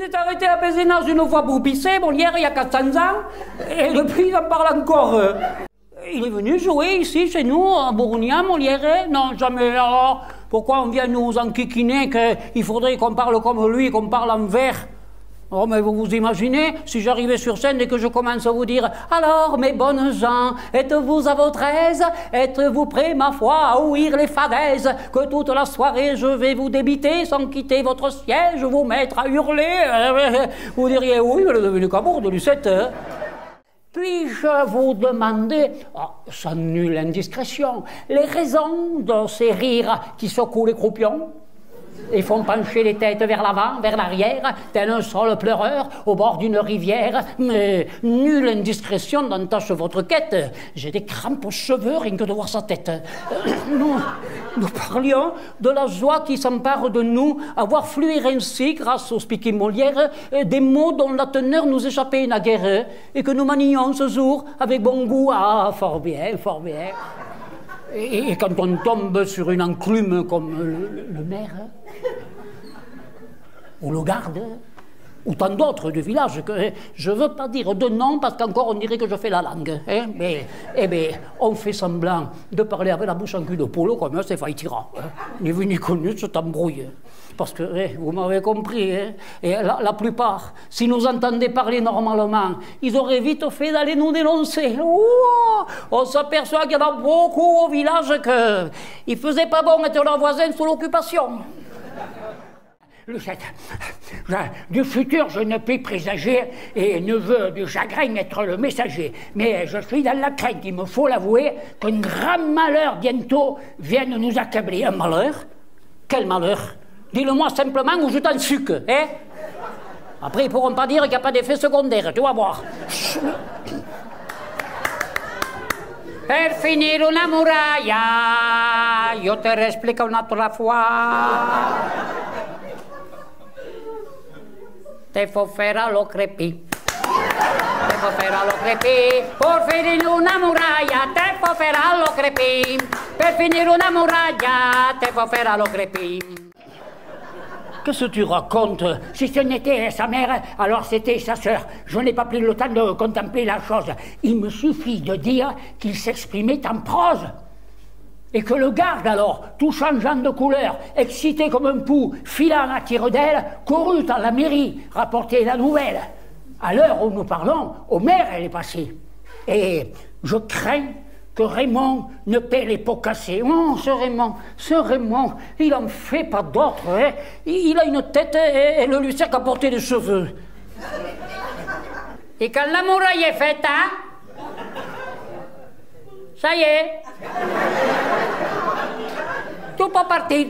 s'est arrêté à Pézenas une fois pour pisser, Molière, il y a 400 ans, et depuis, il en parle encore. Il est venu jouer ici, chez nous, à Bourgna, Molière. Non, jamais. Alors, pourquoi on vient nous enquiquiner qu'il faudrait qu'on parle comme lui, qu'on parle en vers? Oh, mais vous vous imaginez, si j'arrivais sur scène et que je commence à vous dire « Alors, mes bonnes gens, êtes-vous à votre aise? Êtes-vous prêts, ma foi, à ouïr les fadaises? Que toute la soirée, je vais vous débiter sans quitter votre siège, vous mettre à hurler. » Vous diriez « Oui, elle est devenue cabourde, Lucette. » Puis-je vous demander, sans nulle indiscrétion, les raisons de ces rires qui secouent les croupions et font pencher les têtes vers l'avant, vers l'arrière, tel un sol pleureur au bord d'une rivière. Mais nulle indiscrétion n'entache votre quête. J'ai des crampes aux cheveux rien que de voir sa tête. Nous parlions de la joie qui s'empare de nous, à voir fluir ainsi, grâce au speaking Molière, des mots dont la teneur nous échappait naguère, et que nous manions ce jour avec bon goût. Ah, fort bien, fort bien. Et quand on tombe sur une enclume comme le maire, ou le garde, ou tant d'autres du village, que je ne veux pas dire de nom parce qu'encore on dirait que je fais la langue. Hein, mais on fait semblant de parler avec la bouche en cul de polo comme c'est faillitira. Hein, ni vu ni connu, c'est embrouille. Parce que, vous m'avez compris, hein, et la plupart, si nous entendaient parler normalement, ils auraient vite fait d'aller nous dénoncer. Ouah, on s'aperçoit qu'il y en a beaucoup au village qu'il ne faisait pas bon être leur voisin sous l'occupation. Lucette, du futur, je ne puis présager et ne veux du chagrin être le messager. Mais je suis dans la crainte, il me faut l'avouer, qu'un grand malheur bientôt vienne nous accabler. Un malheur? Quel malheur? Dis-le-moi simplement ou je t'en sucque, hein? Après, ils ne pourront pas dire qu'il n'y a pas d'effet secondaire, tu vas voir. Per finire una muraglia, io te l'explico un'altra fois. Te faut faire lo crepi. Te faut faire lo crepi. Pour finire una muraglia, te faut faire lo crepi. Per finire una muraglia, te faut faire lo crepi. Qu'est-ce que tu racontes? Si ce n'était sa mère, alors c'était sa sœur. Je n'ai pas pris le temps de contempler la chose. Il me suffit de dire qu'il s'exprimait en prose. Et que le garde, alors, tout changeant de couleur, excité comme un pou, filant à tire-d'aile, courut à la mairie rapporter la nouvelle. À l'heure où nous parlons, au maire, elle est passée. Et je crains que Raymond ne paie les pots cassés. Oh, ce Raymond, il en fait pas d'autre. Hein. Il a une tête et le lui sert qu'à porter des cheveux. Et quand la muraille est faite, hein, ça y est, tout peut partir.